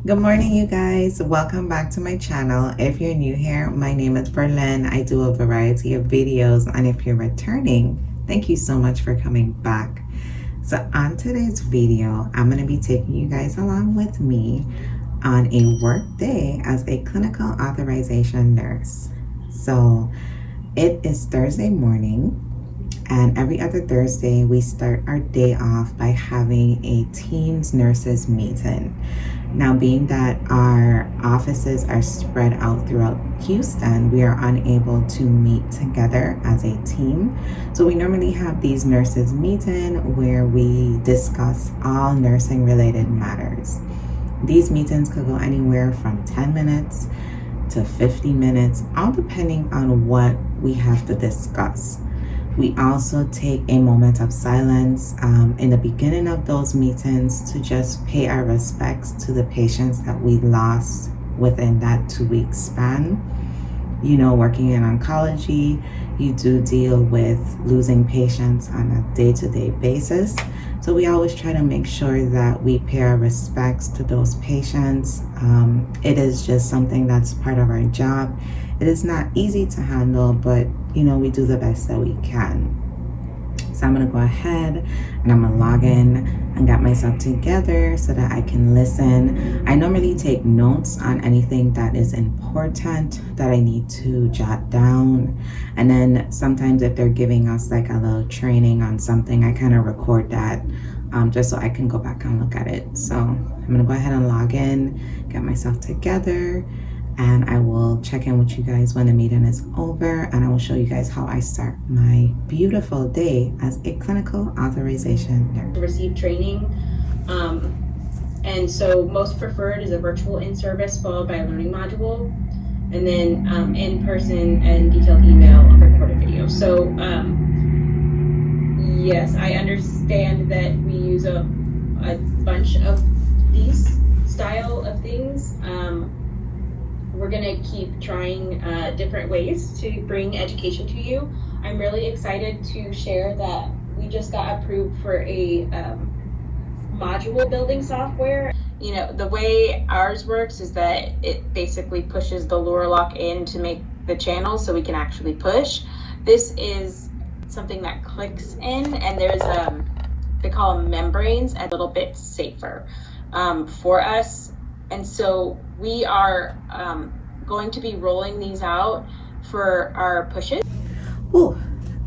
Good morning, you guys. Welcome back to my channel. If you're new here, my name is Berlin. I do a variety of videos, and if you're returning, thank you so much for coming back. So on today's video, I'm going to be taking you guys along with me on a work day as a clinical authorization nurse. So it is Thursday morning, and every other Thursday we start our day off by having a teams nurses meeting. Now, being that our offices are spread out throughout Houston, we are unable to meet together as a team. So we normally have these nurses meeting where we discuss all nursing related matters. These meetings could go anywhere from 10 minutes to 50 minutes, all depending on what we have to discuss. We also take a moment of silence in the beginning of those meetings to just pay our respects to the patients that we lost within that 2-week span. You know, working in oncology, you do deal with losing patients on a day-to-day basis. So we always try to make sure that we pay our respects to those patients. It is just something that's part of our job. It is not easy to handle, but you know, we do the best that we can. So I'm gonna go ahead and I'm gonna log in and get myself together so that I can listen. I normally take notes on anything that is important that I need to jot down. And then sometimes if they're giving us like a little training on something, I kind of record that just so I can go back and look at it. So I'm gonna go ahead and log in, get myself together, and I will check in with you guys when the meeting is over, and I will show you guys how I start my beautiful day as a clinical authorization nurse. Receive training, and so most preferred is a virtual in-service followed by a learning module, and then in-person and detailed email and recorded video. So yes, I understand that we use a bunch of these style of things. We're gonna keep trying different ways to bring education to you. I'm really excited to share that we just got approved for a module building software. You know, the way ours works is that it basically pushes the Lure lock in to make the channel so we can actually push. This is something that clicks in, and there's they call them membranes, a little bit safer for us. And so we are going to be rolling these out for our pushes. Ooh,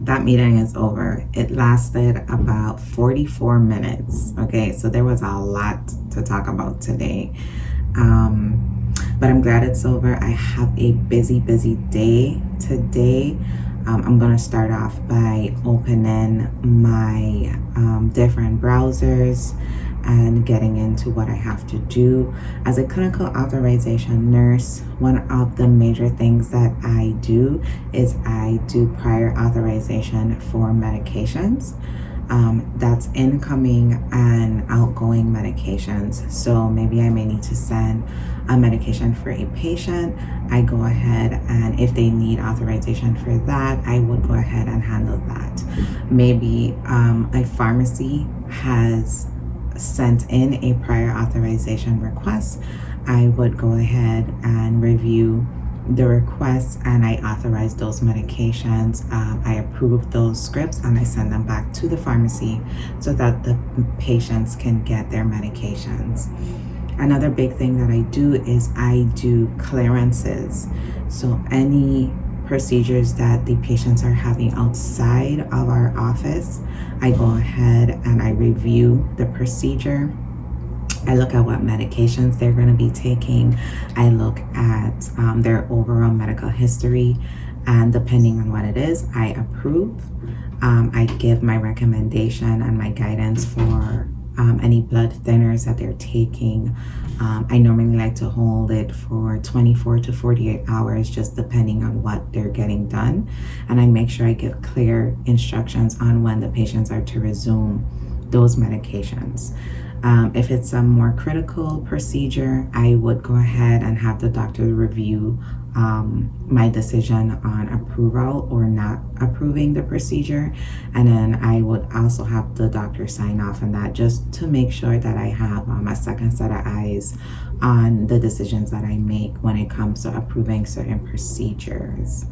that meeting is over. It lasted about 44 minutes. Okay, so there was a lot to talk about today. But I'm glad it's over. I have a busy day today. I'm gonna start off by opening my different browsers and getting into what I have to do. As a clinical authorization nurse, one of the major things that I do is I do prior authorization for medications. That's incoming and outgoing medications. So maybe I may need to send a medication for a patient. I go ahead, and if they need authorization for that, I would go ahead and handle that. Maybe a pharmacy has sent in a prior authorization request. I would go ahead and review the requests, and I authorize those medications. I approve those scripts, and I send them back to the pharmacy so that the patients can get their medications. Another big thing that I do is I do clearances. So any procedures that the patients are having outside of our office, I go ahead and I review the procedure. I look at what medications they're going to be taking. I look at their overall medical history, and depending on what it is, I approve. I give my recommendation and my guidance for any blood thinners that they're taking. I normally like to hold it for 24 to 48 hours, just depending on what they're getting done. And I make sure I give clear instructions on when the patients are to resume those medications. If it's a more critical procedure, I would go ahead and have the doctor review my decision on approval or not approving the procedure. And then I would also have the doctor sign off on that, just to make sure that I have a second set of eyes on the decisions that I make when it comes to approving certain procedures.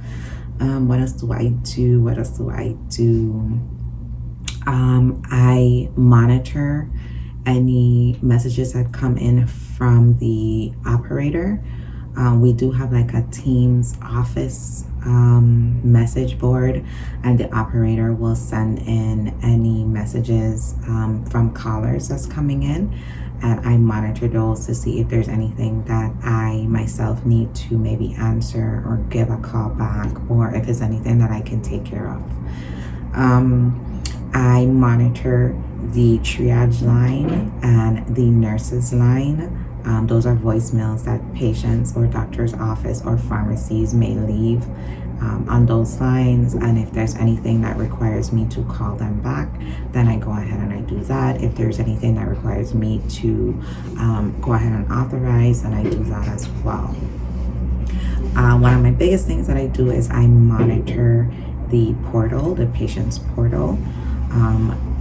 What else do I do? What else do I do? I monitor any messages that come in from the operator. We do have like a Teams office message board, and the operator will send in any messages from callers that's coming in, and I monitor those to see if there's anything that I myself need to maybe answer or give a call back, or if there's anything that I can take care of. I monitor the triage line and the nurses line. Those are voicemails that patients or doctor's office or pharmacies may leave on those lines. And if there's anything that requires me to call them back, then I go ahead and I do that. If there's anything that requires me to go ahead and authorize, then I do that as well. One of my biggest things that I do is I monitor the portal, the patient's portal.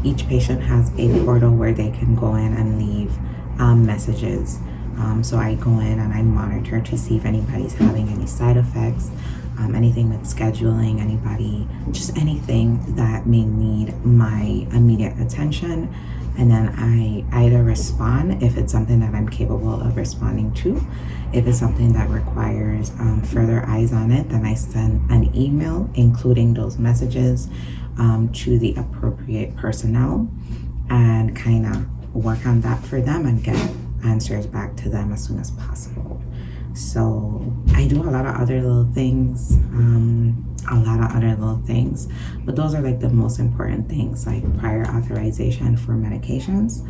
Each patient has a portal where they can go in and leave messages. So I go in and I monitor to see if anybody's having any side effects, anything with scheduling, anybody, just anything that may need my immediate attention. And then I either respond if it's something that I'm capable of responding to. If it's something that requires further eyes on it, then I send an email including those messages to the appropriate personnel and kind of work on that for them and get answers back to them as soon as possible. So I do a lot of other little things, but those are like the most important things, like prior authorization for medications,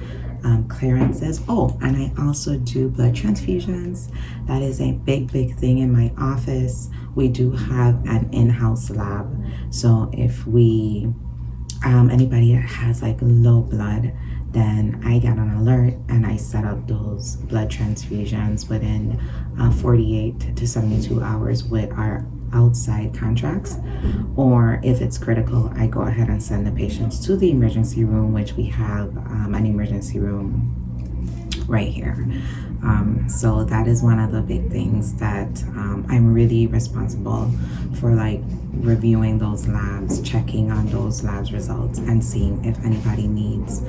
clearances. Oh, and I also do blood transfusions. That is a big thing in my office. We do have an in-house lab, so if we anybody that has like low blood, then I get an alert and I set up those blood transfusions within 48 to 72 hours with our outside contracts. Or if it's critical, I go ahead and send the patients to the emergency room, which we have an emergency room right here. So that is one of the big things that I'm really responsible for, like reviewing those labs, checking on those labs results, and seeing if anybody needs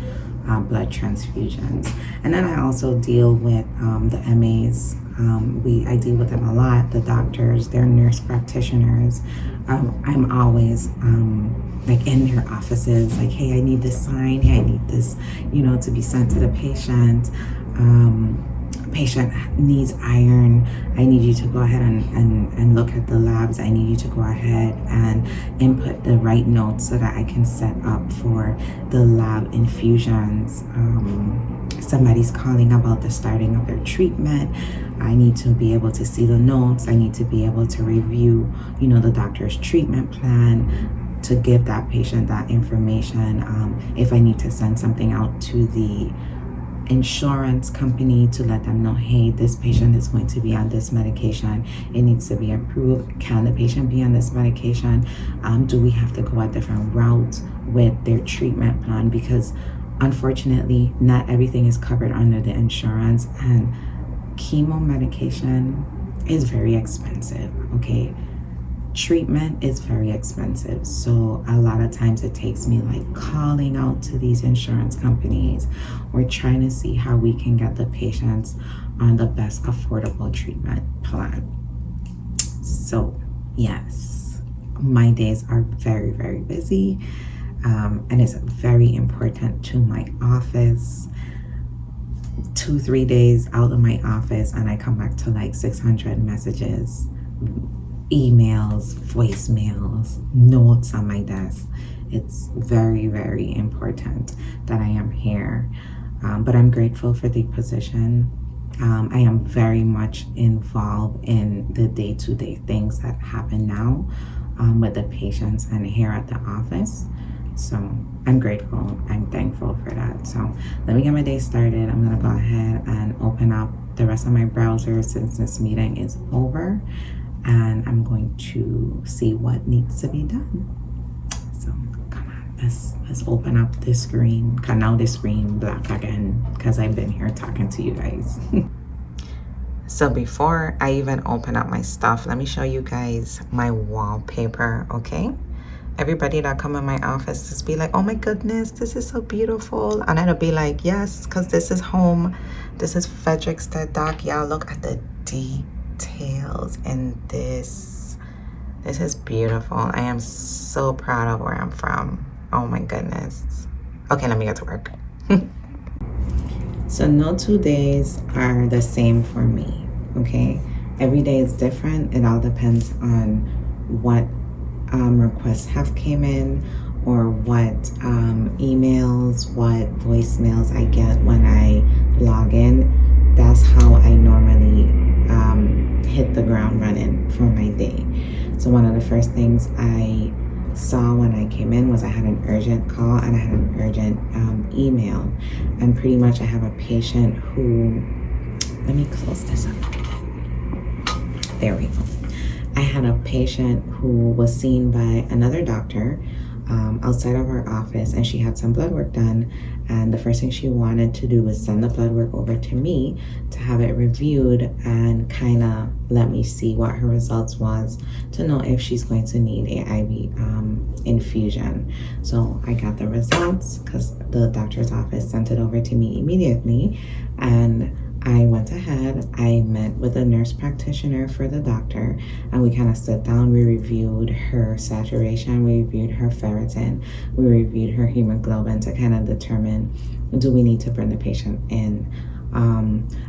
blood transfusions. And then I also deal with the MAs. I deal with them a lot, the doctors, their nurse practitioners. I'm always like in their offices, like, hey, I need this sign, hey, I need this, to be sent to the patient. Patient needs iron. I need you to go ahead and look at the labs. I need you to go ahead and input the right notes so that I can set up for the lab infusions. Somebody's calling about the starting of their treatment. I need to be able to see the notes. I need to be able to review, the doctor's treatment plan, to give that patient that information. If I need to send something out to the insurance company to let them know, hey, this patient is going to be on this medication, it needs to be approved. Can the patient be on this medication? Do we have to go a different route with their treatment plan? Because unfortunately, not everything is covered under the insurance, and chemo medication is very expensive. Okay, treatment is very expensive, so a lot of times it takes me like calling out to these insurance companies. We're trying to see how we can get the patients on the best affordable treatment plan. So yes, my days are very busy, and it's very important to my office. 2-3 days out of my office and I come back to like 600 messages, emails, voicemails, notes on my desk. It's very important that I am here, but I'm grateful for the position. I am very much involved in the day-to-day things that happen now with the patients and here at the office. So I'm grateful, I'm thankful for that. So let me get my day started. I'm gonna go ahead and open up the rest of my browser since this meeting is over, and I'm going to see what needs to be done. So come on, let's open up this screen. Cause now the screen black again because I've been here talking to you guys. So before I even open up my stuff, let me show you guys my wallpaper, okay? Everybody that come in my office just be like, oh my goodness, this is so beautiful. And I'll be like, yes, because this is home. This is Frederickstead Dock. Y'all look at the details in this. This is beautiful. I am so proud of where I'm from. Oh my goodness. Okay, let me get to work. So no 2 days are the same for me, okay? Every day is different. It all depends on what requests have came in, or what emails, what voicemails I get when I log in. That's how I normally hit the ground running for my day. So one of the first things I saw when I came in was I had an urgent call and I had an urgent email, and pretty much I have a patient who, let me close this up. There we go. I had a patient who was seen by another doctor outside of our office, and she had some blood work done, and the first thing she wanted to do was send the blood work over to me to have it reviewed and kind of let me see what her results was to know if she's going to need a IV infusion. So I got the results because the doctor's office sent it over to me immediately, and I went ahead, I met with a nurse practitioner for the doctor, and we kind of sat down, we reviewed her saturation, we reviewed her ferritin, we reviewed her hemoglobin to kind of determine, do we need to bring the patient in?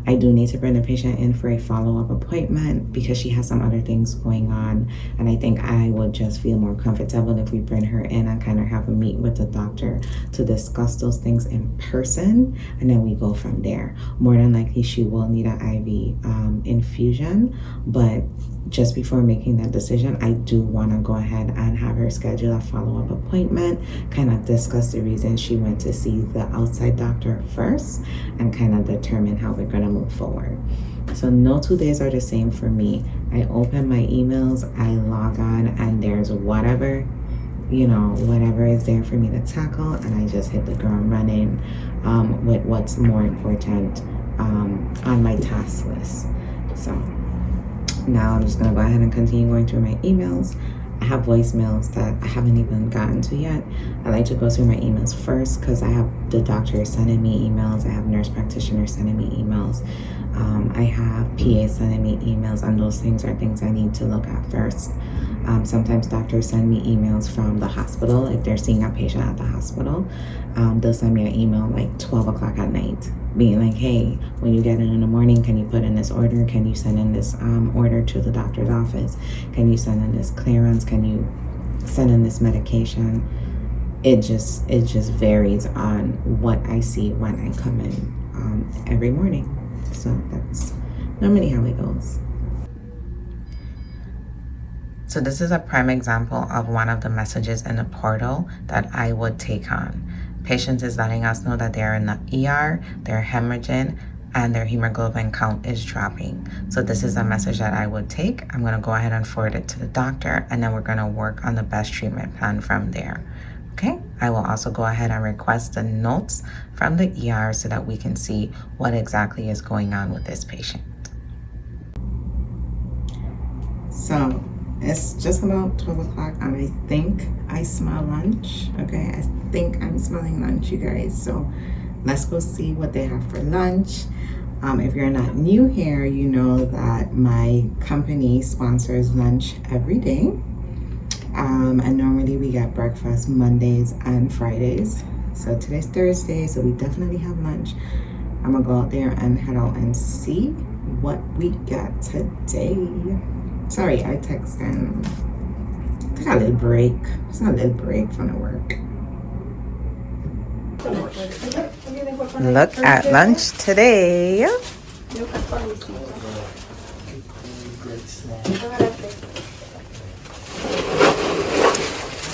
I do need to bring the patient in for a follow-up appointment because she has some other things going on, and I think I would just feel more comfortable if we bring her in and kind of have a meet with the doctor to discuss those things in person, and then we go from there. More than likely she will need an IV infusion, but just before making that decision, I do want to go ahead and have her schedule a follow-up appointment, kind of discuss the reason she went to see the outside doctor first, and kind of determine how we're going to move forward. So no 2 days are the same for me. I open my emails, I log on, and there's whatever, whatever is there for me to tackle, and I just hit the ground running with what's more important on my task list. So now I'm just gonna go ahead and continue going through my emails. I have voicemails that I haven't even gotten to yet. I like to go through my emails first because I have the doctor sending me emails. I have nurse practitioners sending me emails. I have PA sending me emails, and those things are things I need to look at first. Sometimes doctors send me emails from the hospital. If they're seeing a patient at the hospital, they'll send me an email like 12 o'clock at night being like, hey, when you get in the morning, can you put in this order? Can you send in this order to the doctor's office? Can you send in this clearance? Can you send in this medication? It just varies on what I see when I come in every morning. So that's normally how it goes. So this is a prime example of one of the messages in the portal that I would take on. Patient is letting us know that they're in the ER, they're hemorrhaging, and their hemoglobin count is dropping. So this is a message that I would take. I'm gonna go ahead and forward it to the doctor, and then we're gonna work on the best treatment plan from there. Okay, I will also go ahead and request the notes from the ER so that we can see what exactly is going on with this patient. So it's just about 12 o'clock, and I think I smell lunch. Okay, I think I'm smelling lunch, you guys. So let's go see what they have for lunch. If you're not new here, you know that my company sponsors lunch every day. And normally we get breakfast Mondays and Fridays. So today's Thursday, so we definitely have lunch. I'm gonna go out there and head out and see what we got today. Sorry, I texted. Took a little break. It's not a little break from the work. Look at lunch today.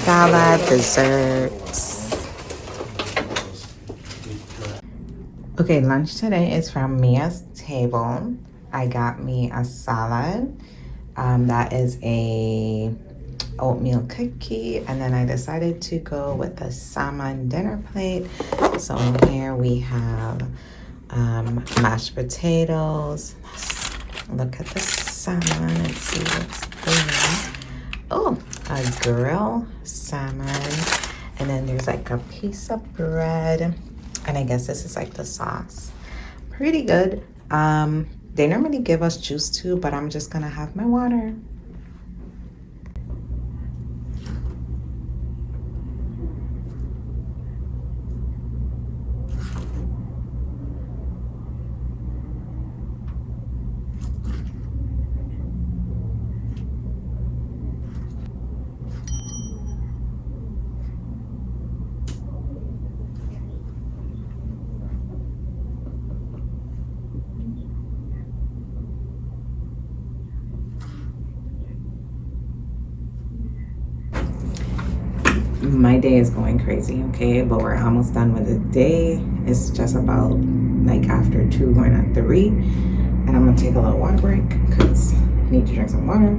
salad, desserts. Okay, lunch today is from Mia's table. I got me a salad. That is a oatmeal cookie, and then I decided to go with the salmon dinner plate. So here we have mashed potatoes. Let's look at the salmon and see what's there. Oh, a grilled salmon, and then there's like a piece of bread, and I guess this is like the sauce. Pretty good. They normally give us juice too, but I'm just gonna have my water. My day is going crazy, okay, but we're almost done with the day. It's just about like after 2 going at 3, and I'm gonna take a little water break because I need to drink some water.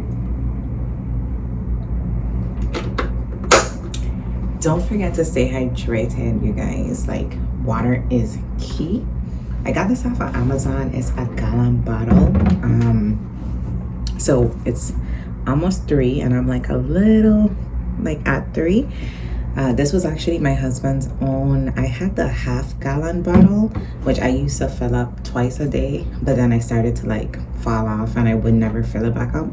Don't forget to stay hydrated, you guys. Like, water is key. I got this off of Amazon. It's a gallon bottle. So it's almost 3, and I'm like a little like at 3. This was actually my husband's own. I had the half-gallon bottle, which I used to fill up twice a day, but then I started to like fall off and I would never fill it back up.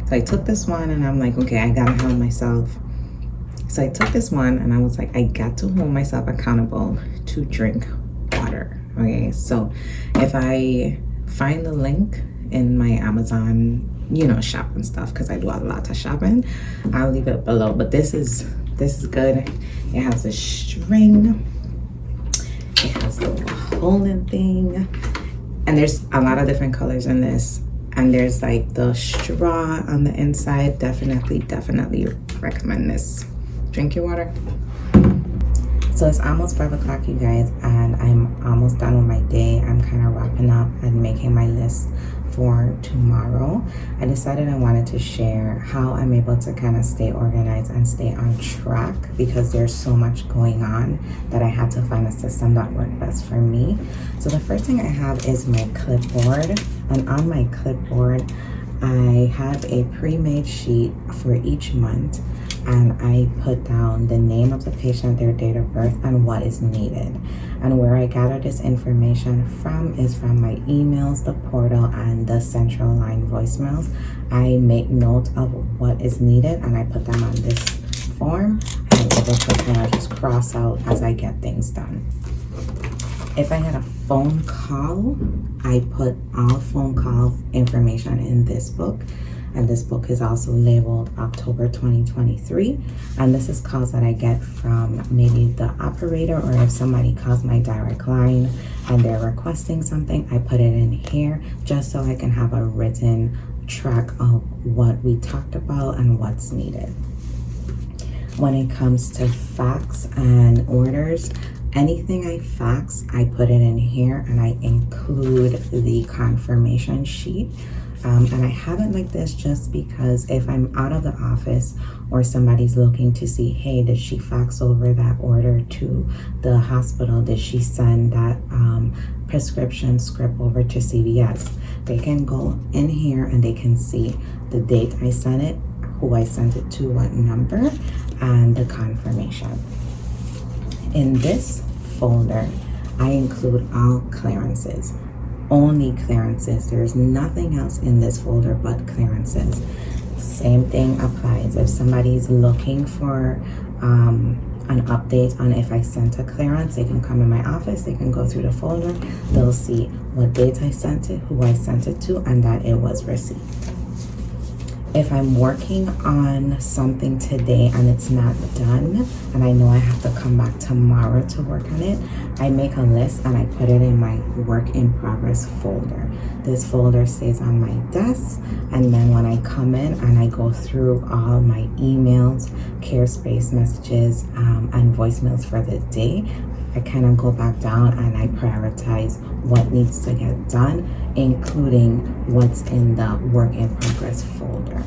So I took this one and I'm like, okay, I gotta hold myself. So I took this one and I was like, I got to hold myself accountable to drink water. Okay, so if I find the link in my Amazon, you know, shopping stuff, because I do a lot of shopping, I'll leave it below. But this is good. It has a string, it has the holding thing, and there's a lot of different colors in this, and there's like the straw on the inside. Definitely recommend this. Drink your water. So it's almost 5 o'clock, you guys, and I'm almost done with my day. I'm kind of wrapping up and making my list for tomorrow. I decided I wanted to share how I'm able to kind of stay organized and stay on track, because there's so much going on that I had to find a system that worked best for me. So the first thing I have is my clipboard, and on my clipboard I have a pre-made sheet for each month, and I put down the name of the patient, their date of birth, and what is needed. And where I gather this information from is from my emails, the portal, and the central line voicemails. I make note of what is needed and I put them on this form, and I'm able to kind of just cross out as I get things done. If I had a phone call, I put all phone call information in this book. And this book is also labeled October 2023. And this is calls that I get from maybe the operator, or if somebody calls my direct line and they're requesting something, I put it in here just so I can have a written track of what we talked about and what's needed. When it comes to fax and orders, anything I fax, I put it in here, and I include the confirmation sheet. And I have it like this just because if I'm out of the office or somebody's looking to see, hey, did she fax over that order to the hospital? Did she send that prescription script over to CVS? They can go in here and they can see the date I sent it, who I sent it to, what number, and the confirmation. In this folder, I include all clearances. Only clearances. There's nothing else in this folder but clearances. Same thing applies. If somebody's looking for an update on if I sent a clearance, they can come in my office, they can go through the folder, they'll see what date I sent it, who I sent it to, and that it was received. If I'm working on something today and it's not done, and I know I have to come back tomorrow to work on it, I make a list and I put it in my work in progress folder. This folder stays on my desk, and then when I come in and I go through all my emails, care space messages, and voicemails for the day, I kind of go back down and I prioritize what needs to get done, including what's in the work in progress folder.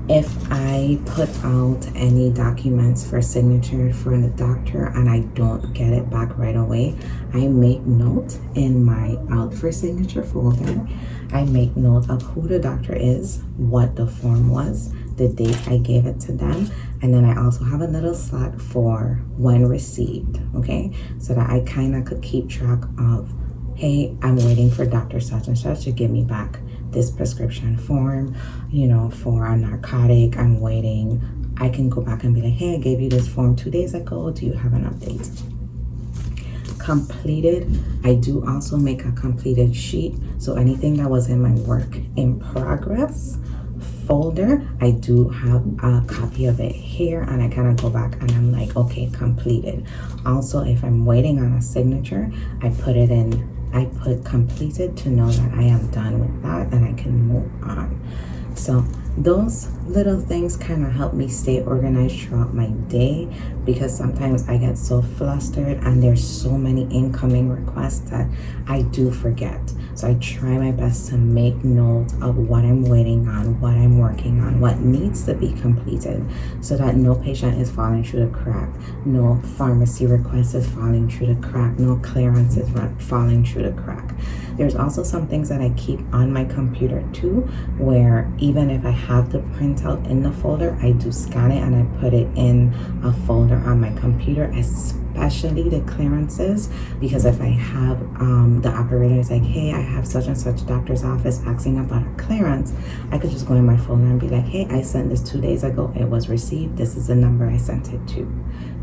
If I put out any documents for signature for the doctor and I don't get it back right away, I make note in my out for signature folder. I make note of who the doctor is, what the form was, the date I gave it to them, and then I also have a little slot for when received, okay? So that I kind of could keep track of, hey, I'm waiting for Dr. such and such to give me back this prescription form, you know, for a narcotic. I'm waiting. I can go back and be like, hey, I gave you this form 2 days ago. Do you have an update? Completed, I do also make a completed sheet. So anything that was in my work in progress folder, I do have a copy of it here, and I kind of go back and I'm like, okay, completed. Also, if I'm waiting on a signature, I put completed to know that I am done with that and I can move on. So those little things kind of help me stay organized throughout my day, because sometimes I get so flustered and there's so many incoming requests that I do forget. So I try my best to make note of what I'm waiting on, what I'm working on, what needs to be completed, so that no patient is falling through the crack, no pharmacy request is falling through the crack, no clearance is falling through the crack. There's also some things that I keep on my computer too, where even if I have the printout in the folder, I do scan it and I put it in a folder on my computer, especially the clearances, because if I have the operator is like, hey, I have such and such doctor's office asking about a clearance, I could just go in my folder and be like, hey, I sent this 2 days ago, it was received, this is the number I sent it to.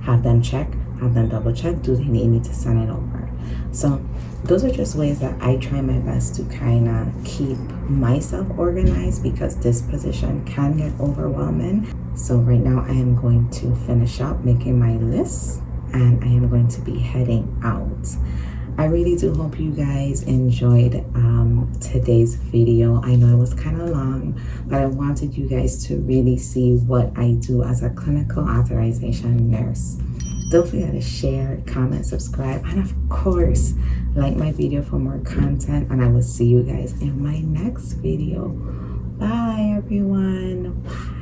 Have them check, have them double check, do they need me to send it over? So those are just ways that I try my best to kind of keep myself organized, because this position can get overwhelming. So right now I am going to finish up making my list and I am going to be heading out. I really do hope you guys enjoyed today's video. I know it was kind of long, but I wanted you guys to really see what I do as a clinical authorization nurse. Don't forget to share, comment, subscribe, and of course, like my video for more content, and I will see you guys in my next video. Bye, everyone. Bye.